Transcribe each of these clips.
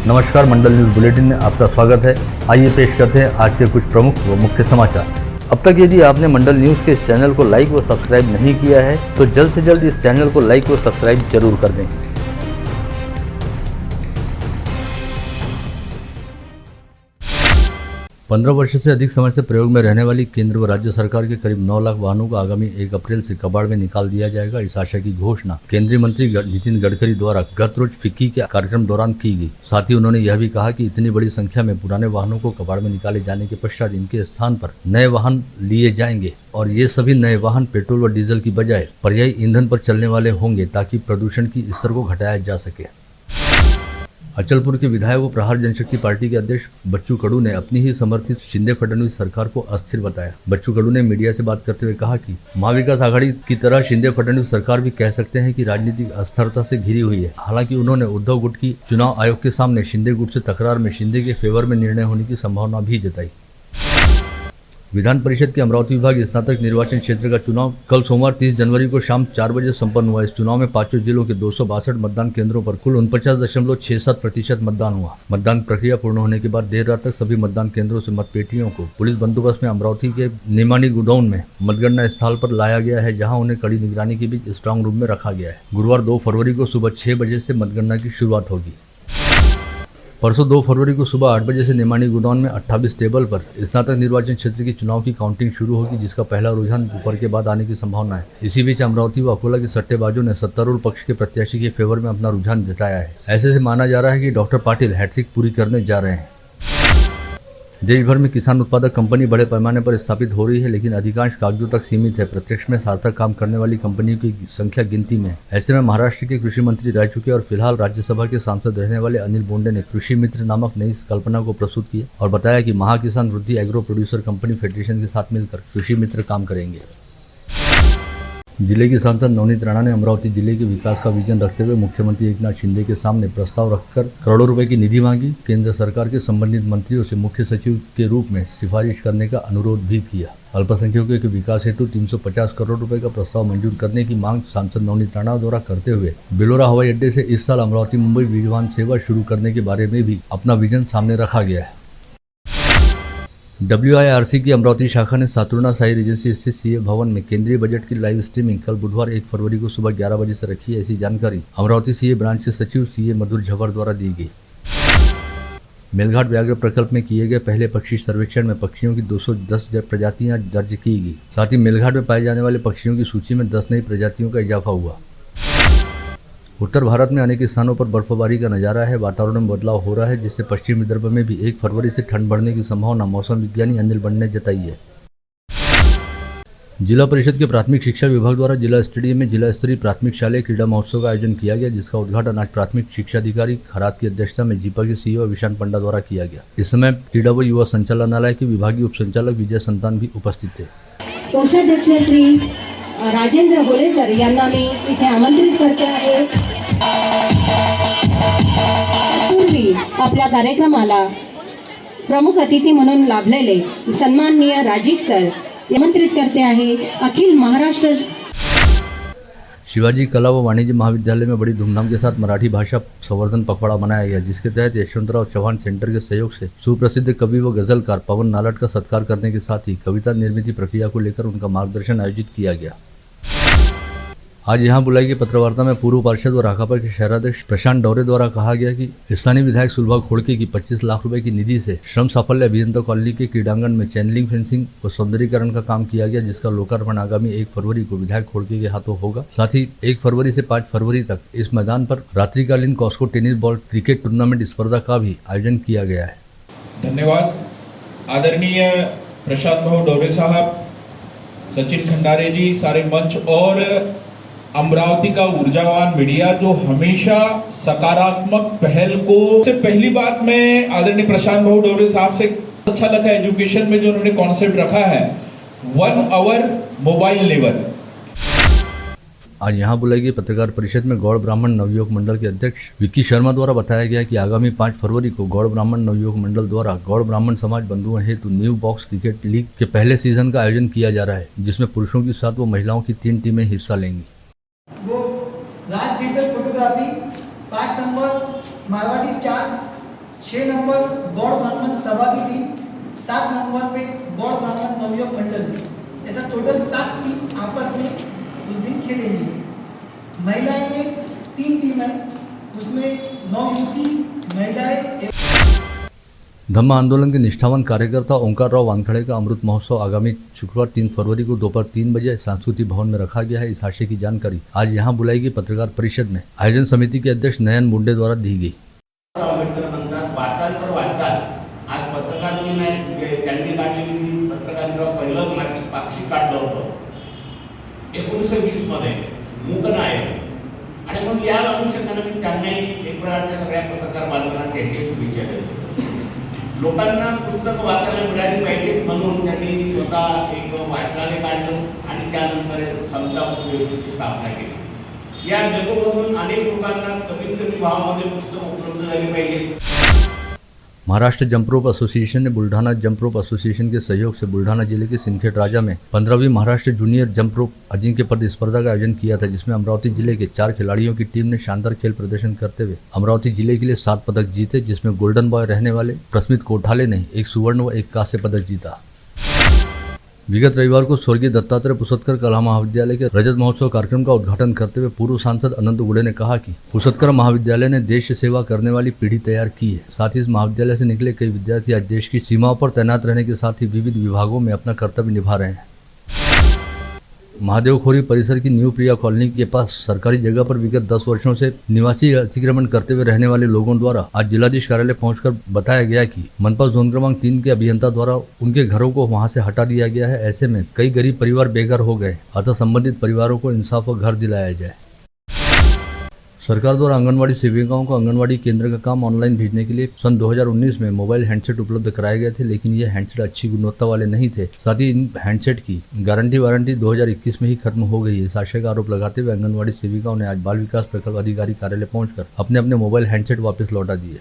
नमस्कार, मंडल news bulletin में आपका स्वागत है। आइए पेश करते हैं आज के कुछ प्रमुख व मुख्य समाचार। अब तक यदि आपने मंडल न्यूज के इस चैनल को लाइक व सब्सक्राइब नहीं किया है तो जल्द से जल्द इस चैनल को लाइक व सब्सक्राइब जरूर कर दें। 15 वर्ष से अधिक समय से प्रयोग में रहने वाली केंद्र व राज्य सरकार के करीब 9 लाख वाहनों को आगामी 1 अप्रैल से कबाड़ में निकाल दिया जाएगा। इस आशय की घोषणा केंद्रीय मंत्री नितिन गडकरी द्वारा गत रोज फिक्की के कार्यक्रम दौरान की गई। साथ ही उन्होंने यह भी कहा कि इतनी बड़ी संख्या में पुराने वाहनों को कबाड़ में निकाले जाने के पश्चात इनके स्थान पर नए वाहन लिए जाएंगे और ये सभी नए वाहन पेट्रोल व डीजल की बजाय पर्यायी ईंधन पर चलने वाले होंगे ताकि प्रदूषण की स्तर को घटाया जा सके। अचलपुर के विधायक व प्रहार जनशक्ति पार्टी के अध्यक्ष बच्चू कडू ने अपनी ही समर्थित शिंदे फडणवीस सरकार को अस्थिर बताया। बच्चू कडू ने मीडिया से बात करते हुए कहा कि महाविकास आघाड़ी की तरह शिंदे फडणवीस सरकार भी कह सकते हैं कि राजनीतिक अस्थिरता से घिरी हुई है। हालांकि उन्होंने उद्धव गुट की चुनाव आयोग के सामने शिंदे गुट से तकरार में शिंदे के फेवर में निर्णय होने की संभावना भी जताई। विधान परिषद के अमरावती विभाग स्नातक निर्वाचन क्षेत्र का चुनाव कल सोमवार 30 जनवरी को शाम 4 बजे संपन्न हुआ। इस चुनाव में 5 जिलों के 262 मतदान केंद्रों पर कुल 49.67% मतदान हुआ। मतदान प्रक्रिया पूर्ण होने के बाद देर रात तक सभी मतदान केंद्रों से मतपेटियों को पुलिस बंदोबस्त में अमरावती के निमानी गोडाउन में मतगणना स्थल पर लाया गया है, जहां उन्हें कड़ी निगरानी के बीच स्ट्रांग रूम में रखा गया है। गुरुवार 2 फरवरी को सुबह 6 बजे से मतगणना की शुरुआत होगी। परसों 2 फरवरी को सुबह 8 बजे से निमानी गोडाउन में 28 टेबल पर स्नातक निर्वाचन क्षेत्र की चुनाव की काउंटिंग शुरू होगी, जिसका पहला रुझान दोपहर के बाद आने की संभावना है। इसी बीच अमरावती व अकोला के सट्टेबाजों ने सत्तारूढ़ पक्ष के प्रत्याशी के फेवर में अपना रुझान जताया है। ऐसे से माना जा रहा है कि डॉक्टर पाटिल हैट्रिक पूरी करने जा रहे हैं। देश भर में किसान उत्पादक कंपनी बड़े पैमाने पर स्थापित हो रही है, लेकिन अधिकांश कागजों तक सीमित है। प्रत्यक्ष में सार्थक काम करने वाली कंपनियों की संख्या गिनती में है। ऐसे में महाराष्ट्र के कृषि मंत्री रह चुके और फिलहाल राज्यसभा के सांसद रहने वाले अनिल बोंडे ने कृषि मित्र नामक नई कल्पना को प्रस्तुत किया और बताया कि महाकिसान वृद्धि एग्रो प्रोड्यूसर कंपनी फेडरेशन के साथ मिलकर कृषि मित्र काम करेंगे। जिले की सांसद नवनीत राणा ने अमरावती जिले के विकास का विजन रखते हुए मुख्यमंत्री एकनाथ शिंदे के सामने प्रस्ताव रखकर करोड़ों रुपए की निधि मांगी। केंद्र सरकार के संबंधित मंत्रियों से मुख्य सचिव के रूप में सिफारिश करने का अनुरोध भी किया। अल्पसंख्यकों के विकास हेतु 350 करोड़ रुपए का प्रस्ताव मंजूर करने की मांग सांसद नवनीत राणा द्वारा करते हुए बेलोरा हवाई अड्डे से इस साल अमरावती मुंबई विमान सेवा शुरू करने के बारे में भी अपना विजन सामने रखा गया है। WIRC की अमरावती शाखा ने सातुर्णा साई रिजेंसी स्थित सीए भवन में केंद्रीय बजट की लाइव स्ट्रीमिंग कल बुधवार 1 फरवरी को सुबह 11 बजे से रखी है। ऐसी जानकारी अमरावती सीए ब्रांच के सचिव सीए मधुर झवर द्वारा दी गई। मेलघाट व्याघ्र प्रकल्प में किए गए पहले पक्षी सर्वेक्षण में पक्षियों की 210 प्रजातियां दर्ज की गई। साथ ही मेलघाट में पाए जाने वाले पक्षियों की सूची में 10 नई प्रजातियों का इजाफा हुआ। उत्तर भारत में अनेक स्थानों पर बर्फबारी का नजारा है। वातावरण में बदलाव हो रहा है, जिससे पश्चिमी विदर्भ में भी 1 फरवरी से ठंड बढ़ने की संभावना मौसम विज्ञानी अनिल बंड ने जताई है। जिला परिषद के प्राथमिक शिक्षा विभाग द्वारा जिला स्टेडियम में जिला स्तरीय प्राथमिक शालेय क्रीड़ा महोत्सव का आयोजन किया गया, जिसका उद्घाटन आज प्राथमिक शिक्षा अधिकारी खरात की अध्यक्षता में जीपा के सीईओ विशान पंडा द्वारा किया गया। इस समय क्रीड़ा व युवा संचालनालय के विभागीय उप संचालक विजय संतान भी उपस्थित थे। कोषाध्यक्ष श्री राजेंद्र होलेकर यांना मी इथे आमंत्रित करते आहे। पूर्वी आपल्या कार्यक्रमाला प्रमुख अतिथी म्हणून लाभलेले सन्माननीय राजीव सर आमंत्रित करते आहे। अखिल महाराष्ट्र शिवाजी कला व वाणिज्य महाविद्यालय में बड़ी धूमधाम के साथ मराठी भाषा संवर्धन पखवाड़ा मनाया गया, जिसके तहत यशवंतराव चौहान सेंटर के सहयोग से सुप्रसिद्ध कवि व गजलकार पवन नालट का सत्कार करने के साथ ही कविता निर्मित प्रक्रिया को लेकर उनका मार्गदर्शन आयोजित किया गया। आज यहां बुलाई गई पत्रवार्ता में पूर्व पार्षद व राकापा के शहराध्यक्ष प्रशांत डौरे द्वारा कहा गया कि स्थानीय विधायक सुलभा खोड़के की 25 लाख रुपए की निधि से श्रम साफल्य अभियंता कॉलोनी के क्रीडांगण में चैनलिंग फेंसिंग व सौंदर्यीकरण का काम किया गया, जिसका लोकार्पण आगामी 1 फरवरी को विधायक खोड़के के हाथों होगा। साथ ही 1 फरवरी से 5 फरवरी तक इस मैदान पर रात्रिकालीन Cosco tennis ball cricket tournament स्पर्धा का भी आयोजन किया गया है। धन्यवाद। आदरणीय प्रशांत भाऊ डौरे साहब, सचिन खंडारे जी, सारे मंच और अमरावती का ऊर्जावान मीडिया जो हमेशा सकारात्मक पहल को से पहली बात मैं आदरणीय प्रशांत भाऊ डौरे साहब से अच्छा लगा एजुकेशन में जो उन्होंने कॉन्सेप्ट रखा है 1 आवर मोबाइल नेवर। आज यहां बुलाई गई पत्रकार परिषद में गौड़ ब्राह्मण नवयुवक मंडल के अध्यक्ष विक्की शर्मा द्वारा बताया गया कि आगामी 5 फरवरी को गौड़ ब्राह्मण नवयुवक मंडल द्वारा गौड़ ब्राह्मण समाज बंधुओं हेतु न्यू बॉक्स क्रिकेट लीग के पहले सीजन का आयोजन किया जा रहा है, जिसमें पुरुषों की 7 व महिलाओं की 3 टीमें हिस्सा लेंगी। वो Raj digital photography 5 number Marwari stars 6 number Gaur Brahman Sabha की टीम, 7 नंबर पे गौड़ ब्राह्मण नवयुवक मंडल, ऐसा टोटल 7 टीम आपस में उस दिन खेलेंगी। महिलाएं में 3 टीम है, उसमें 9 युवती महिलाएं। धम्म आंदोलन के निष्ठावान कार्यकर्ता ओंकार राव वानखड़े का अमृत महोत्सव आगामी शुक्रवार 3 फरवरी को दोपहर 3 बजे सांस्कृतिक भवन में रखा गया है। इस आशय की जानकारी आज यहां बुलाई गई पत्रकार परिषद में आयोजन समिति के अध्यक्ष नयन मुंडे द्वारा दी गई। आंबेडकर म्हणतात वाचाल तर वाचाल। आज पत्रकारांनी त्यांनी काढलेली पत्रकारिता पहिलं पाक्षिक काढलं होतं 1920 मध्ये मूकनायक, आणि म्हणून या अनुषंगाने मी त्यांनाही एक प्रकारच्या सगळ्या पत्रकार बांधवांना त्याची शुभेच्छा देतो। लोकांना पुस्तक वाचायला मिळाली पाहिजे म्हणून त्यांनी स्वतः एक वाचनालय काढलं आणि त्यानंतर समता व्यवस्थेची स्थापना केली। या नेतृत्वातून अनेक लोकांना कमीत कमी भावामध्ये पुस्तक उपलब्ध झाली पाहिजे। महाराष्ट्र जंप रोप एसोसिएशन ने बुल्ढाना जंप रोप एसोसिएशन के सहयोग से बुल्ढाना जिले के सिंदखेड राजा में 15वीं महाराष्ट्र जूनियर जंप रोप अजिंक्य पद स्पर्धा का आयोजन किया था, जिसमें अमरावती जिले के 4 खिलाड़ियों की टीम ने शानदार खेल प्रदर्शन करते हुए अमरावती जिले के लिए 7 पदक जीते, जिसमें गोल्डन बॉय रहने वाले प्रस्मित कोठाले ने 1 स्वर्ण व 1 कांस्य पदक जीता। विगत रविवार को स्वर्गीय दत्तात्रेय पुसदकर कला महाविद्यालय के रजत महोत्सव कार्यक्रम का उद्घाटन करते हुए पूर्व सांसद अनंत गुड़े ने कहा कि पुसदकर महाविद्यालय ने देश सेवा करने वाली पीढ़ी तैयार की है। साथ ही इस महाविद्यालय से निकले कई विद्यार्थी आज देश की सीमाओं पर तैनात रहने के साथ ही विविध विभागों में अपना कर्तव्य निभा रहे हैं। महादेवखोरी परिसर की न्यू प्रिया कॉलोनी के पास सरकारी जगह पर विगत 10 वर्षों से निवासी अतिक्रमण करते हुए रहने वाले लोगों द्वारा आज जिलाधीश कार्यालय पहुंचकर बताया गया कि मनपा जोन क्रमांक 3 के अभियंता द्वारा उनके घरों को वहां से हटा दिया गया है। ऐसे में कई गरीब परिवार बेघर हो गए, अतः संबंधित परिवारों को इंसाफ व घर दिलाया जाए। सरकार द्वारा आंगनवाड़ी सेविकाओं को आंगनवाड़ी केंद्र का काम ऑनलाइन भेजने के लिए सन 2019 में मोबाइल हैंडसेट उपलब्ध कराए गए थे, लेकिन ये हैंडसेट अच्छी गुणवत्ता वाले नहीं थे। साथ ही इन हैंडसेट की गारंटी वारंटी 2021 में ही खत्म हो गई है। इस आशय का आरोप लगाते हुए आंगनवाड़ी सेविकाओं ने आज बाल विकास प्रकल्प अधिकारी कार्यालय पहुंचकर अपने अपने मोबाइल हैंडसेट वापस लौटा दिए।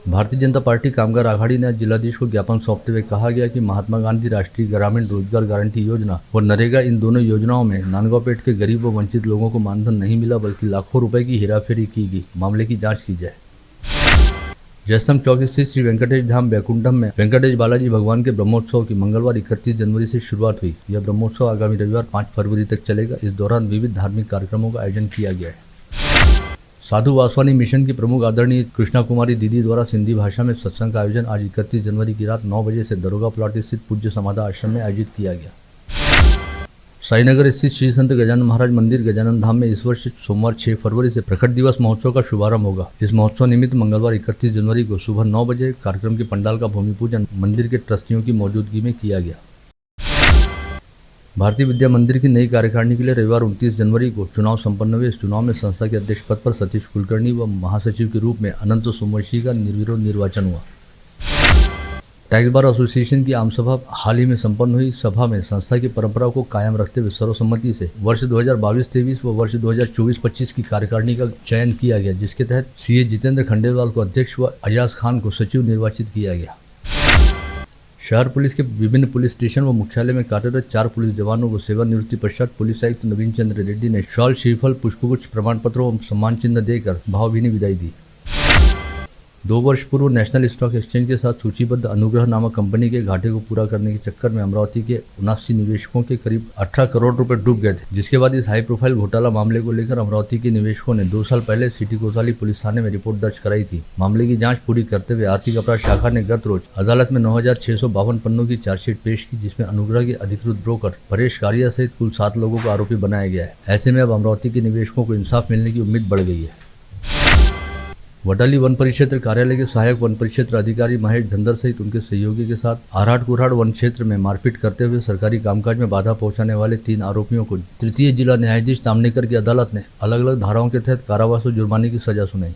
भारतीय जनता पार्टी कामगार आघाड़ी ने आज जिलाधीश को ज्ञापन सौंपते हुए कहा गया कि महात्मा गांधी राष्ट्रीय ग्रामीण रोजगार गारंटी योजना और नरेगा, इन दोनों योजनाओं में नांदगांवपेट के गरीब व वंचित लोगों को मानधन नहीं मिला, बल्कि लाखों रुपए की हेराफेरी की गई। मामले की जांच की जाए। जयस्तंभ चौक स्थित श्री वेंकटेश धाम बैकुंठम में वेंकटेश बालाजी भगवान के ब्रह्मोत्सव की मंगलवार 31 जनवरी से शुरुआत हुई। यह ब्रह्मोत्सव आगामी रविवार 5 फरवरी तक चलेगा। इस दौरान विविध धार्मिक कार्यक्रमों का आयोजन किया गया है। साधु वासवानी मिशन की प्रमुख आदरणीय कृष्णा कुमारी दीदी द्वारा सिंधी भाषा में सत्संग का आयोजन आज 31 जनवरी की रात 9 बजे से दरोगा प्लॉट स्थित पूज्य समाधा आश्रम में आयोजित किया गया। साईनगर स्थित श्री संत गजानन महाराज मंदिर गजानन धाम में इस वर्ष सोमवार 6 फरवरी से प्रकट दिवस महोत्सव का शुभारंभ होगा। इस महोत्सव निमित्त मंगलवार 31 जनवरी को सुबह 9 बजे कार्यक्रम के पंडाल का भूमि पूजन मंदिर के ट्रस्टियों की मौजूदगी में किया गया। भारतीय विद्या मंदिर की नई कार्यकारिणी के लिए रविवार 29 जनवरी को चुनाव संपन्न हुए। इस चुनाव में संस्था के अध्यक्ष पद पर सतीश कुलकर्णी व महासचिव के रूप में अनंत सोमवंशी का निर्विरोध निर्वाचन हुआ। टैक्स बार एसोसिएशन की आम सभा हाल ही में संपन्न हुई। सभा में संस्था की परंपरा को कायम रखते हुए सर्वसम्मति से वर्ष 2022-23 व वर्ष 2024-25 की कार्यकारिणी का चयन किया गया, जिसके तहत सीए जितेंद्र खंडेलवाल को अध्यक्ष व अयाज खान को सचिव निर्वाचित किया गया। शहर पुलिस के विभिन्न पुलिस स्टेशन व मुख्यालय में कार्यरत 4 पुलिस जवानों को सेवानिवृत्ति पश्चात पुलिस आयुक्त नवीन चंद्र रेड्डी ने शॉल, श्रीफल, पुष्पगुच्छ, प्रमाण पत्र व सम्मान चिन्ह देकर भावभीनी विदाई दी। 2 वर्ष पूर्व नेशनल स्टॉक एक्सचेंज के साथ सूचीबद्ध अनुग्रह नामक कंपनी के घाटे को पूरा करने के चक्कर में अमरावती के 79 निवेशकों के करीब 18 करोड़ रुपए डूब गए थे, जिसके बाद इस हाई प्रोफाइल घोटाला मामले को लेकर अमरावती के निवेशकों ने 2 साल पहले सिटी कोतवाली पुलिस थाने में रिपोर्ट दर्ज कराई थी। मामले की जांच पूरी करते हुए आर्थिक अपराध शाखा ने गत रोज अदालत में 9652 पन्नों की चार्जशीट पेश की, जिसमें अनुग्रह के अधिकृत ब्रोकर परेश कारिया सहित कुल 7 लोगों को आरोपी बनाया गया है। ऐसे में अब अमरावती के निवेशकों को इंसाफ मिलने की उम्मीद बढ़ गई है। वटाली वन परिक्षेत्र कार्यालय के सहायक वन परिक्षेत्र अधिकारी महेश धंधर सहित उनके सहयोगी के साथ आरहाट कुरहाट वन क्षेत्र में मारपीट करते हुए सरकारी कामकाज में बाधा पहुंचाने वाले 3 आरोपियों को तृतीय जिला न्यायाधीश तामनेकर की अदालत ने अलग अलग धाराओं के तहत कारावास और जुर्माने की सजा सुनाई।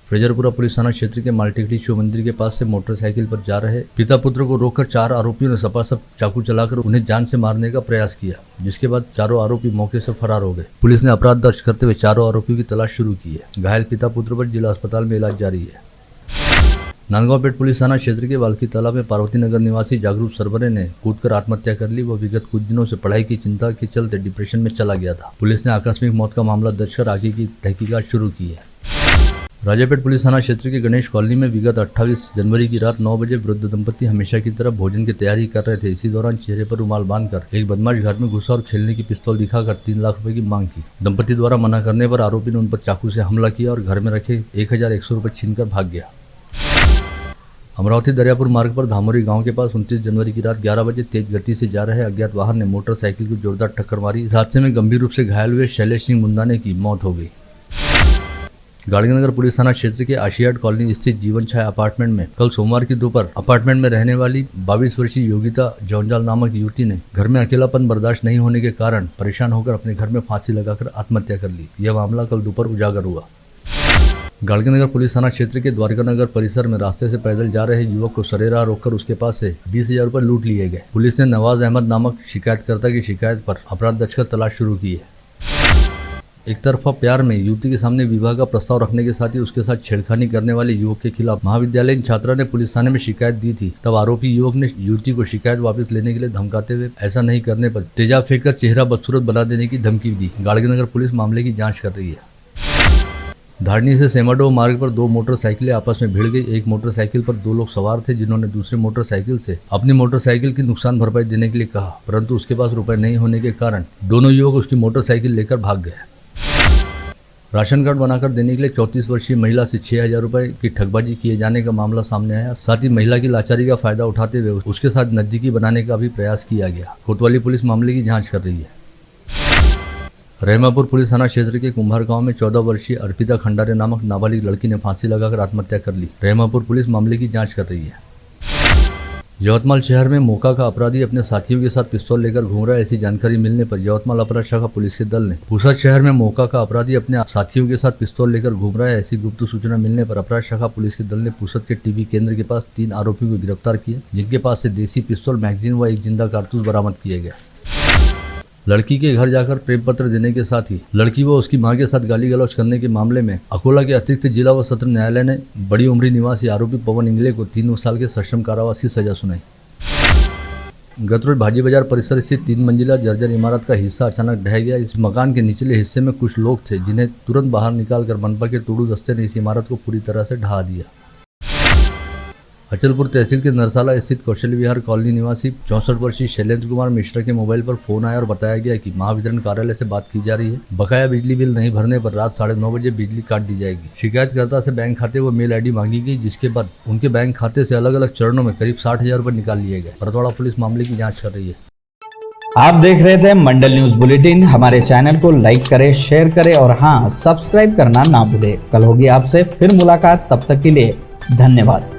फ्रेजरपुरा पुलिस थाना क्षेत्र के माल्टेखड़ी शिव मंदिर के पास से मोटरसाइकिल पर जा रहे पिता पुत्र को रोककर 4 आरोपियों ने सपासप चाकू चलाकर उन्हें जान से मारने का प्रयास किया, जिसके बाद चारों आरोपी मौके से फरार हो गए। पुलिस ने अपराध दर्ज करते हुए चारों आरोपियों की तलाश शुरू की है। घायल पिता पुत्र पर जिला अस्पताल में इलाज जारी है। नांदगांवपेट पुलिस थाना क्षेत्र के वाल्की तालाब में पार्वती नगर निवासी जागरूक सरवरे ने कूदकर आत्महत्या कर ली। वह विगत कुछ दिनों से पढ़ाई की चिंता के चलते डिप्रेशन में चला गया था। पुलिस ने आकस्मिक मौत का मामला दर्ज कर आगे की तहकीकात शुरू की है। राजापेट पुलिस थाना क्षेत्र के गणेश कॉलोनी में विगत 28 जनवरी की रात 9 बजे वृद्ध दंपति हमेशा की तरह भोजन की तैयारी कर रहे थे। इसी दौरान चेहरे पर रुमाल बांधकर एक बदमाश घर में घुसा और खेलने की पिस्तौल दिखाकर 3 लाख रुपए की मांग की। दंपति द्वारा मना करने पर आरोपी ने उन पर चाकू से हमला किया और घर में रखे 1100 रुपए छीनकर भाग गया। अमरावती दरियापुर मार्ग पर धामोरी गांव के पास 29 जनवरी की रात 11 बजे तेज गति से जा रहे अज्ञात वाहन ने मोटरसाइकिल को जोरदार टक्कर मारी। इस हादसे में गंभीर रूप से घायल हुए शैलेश सिंह मुंदाने की मौत हो गई। गाड़ीनगर पुलिस थाना क्षेत्र के आशियाड कॉलोनी स्थित जीवन छाया अपार्टमेंट में कल सोमवार की दोपहर अपार्टमेंट में रहने वाली 22 वर्षीय योगिता जौनजाल नामक युवती ने घर में अकेलापन बर्दाश्त नहीं होने के कारण परेशान होकर अपने घर में फांसी लगाकर आत्महत्या कर ली। यह मामला कल दोपहर उजागर हुआ। गाड़ीनगर पुलिस थाना क्षेत्र के द्वारका नगर परिसर में रास्ते से पैदल जा रहे युवक को सरेराह रोककर उसके पास से 20,000 रुपये लूट लिए गए। पुलिस ने नवाज अहमद नामक शिकायतकर्ता की शिकायत पर अपराध दर्ज कर तलाश शुरू की है। एक तरफा प्यार में युवती के सामने विवाह का प्रस्ताव रखने के साथ ही उसके साथ छेड़खानी करने वाले युवक के खिलाफ महाविद्यालयीन छात्रा ने पुलिस थाने में शिकायत दी थी। तब आरोपी युवक ने युवती को शिकायत वापस लेने के लिए धमकाते हुए ऐसा नहीं करने पर तेजाब फेंककर चेहरा बदसूरत बना देने की धमकी दी। गाड़ीनगर पुलिस मामले की जांच कर रही है। धारनी से सेमाडो मार्ग पर 2 मोटरसाइकिलें आपस में भिड़ गई। एक मोटरसाइकिल पर 2 लोग सवार थे जिन्होंने दूसरी मोटरसाइकिल से अपनी मोटरसाइकिल की नुकसान भरपाई देने के लिए कहा, परंतु उसके पास रुपए नहीं होने के कारण दोनों युवक उसकी मोटरसाइकिल लेकर भाग गए। राशन कार्ड बनाकर देने के लिए 34 वर्षीय महिला से 6,000 रुपए की ठगबाजी किए जाने का मामला सामने आया। साथ ही महिला की लाचारी का फायदा उठाते हुए उसके साथ नजदीकी बनाने का भी प्रयास किया गया। कोतवाली पुलिस मामले की जांच कर रही है। रहमापुर पुलिस थाना क्षेत्र के कुम्हार गांव में 14 वर्षीय अर्पिता खंडारे नामक नाबालिग लड़की ने फांसी लगाकर आत्महत्या कर ली। रहमापुर पुलिस मामले की जांच कर रही है। यवतमाल शहर में मोका का अपराधी अपने साथियों के साथ पिस्तौल लेकर घूम रहा है। ऐसी जानकारी मिलने पर यवतमाल अपराध शाखा पुलिस के दल ने पुसद शहर में मोका का अपराधी अपने साथियों के साथ पिस्तौल लेकर घूम रहा है। ऐसी गुप्त सूचना मिलने पर अपराध शाखा पुलिस के दल ने पुसद के टीबी केंद्र के पास 3 आरोपियों को गिरफ्तार किया, जिनके पास से देसी पिस्तौल, मैगजीन व एक जिंदा कारतूस बरामद किए गए। लड़की के घर जाकर प्रेम पत्र देने के साथ ही लड़की व उसकी मां के साथ गाली गलौज करने के मामले में अकोला के अतिरिक्त जिला व सत्र न्यायालय ने बड़ी उमरी निवासी आरोपी पवन इंगले को 3 साल के सश्रम कारावास की सजा सुनाई। गत रोज भाजी बाजार परिसर स्थित 3 मंजिला जर्जर इमारत का हिस्सा अचानक ढह गया। इस मकान के निचले हिस्से में कुछ लोग थे जिन्हें तुरंत बाहर निकालकर मनपा के टोडू दस्ते ने इस इमारत को पूरी तरह से ढहा दिया। अचलपुर तहसील के नरसाला स्थित कौशल विहार कॉलोनी निवासी 64 वर्षीय शैलेंद्र कुमार मिश्रा के मोबाइल पर फोन आया और बताया गया कि महावितरण कार्यालय से बात की जा रही है। बकाया बिजली बिल नहीं भरने पर रात 9:30 बजे बिजली काट दी जाएगी। शिकायतकर्ता से बैंक खाते व मेल आईडी मांगी गई, जिसके बाद उनके बैंक खाते से अलग अलग चरणों में करीब 60,000 रुपए निकाल लिए गए। परतवाड़ा पुलिस मामले की जाँच कर रही है। आप देख रहे थे मंडल न्यूज बुलेटिन। हमारे चैनल को लाइक करें, शेयर करें और हाँ, सब्सक्राइब करना ना भूलें। कल होगी आपसे फिर मुलाकात, तब तक के लिए धन्यवाद।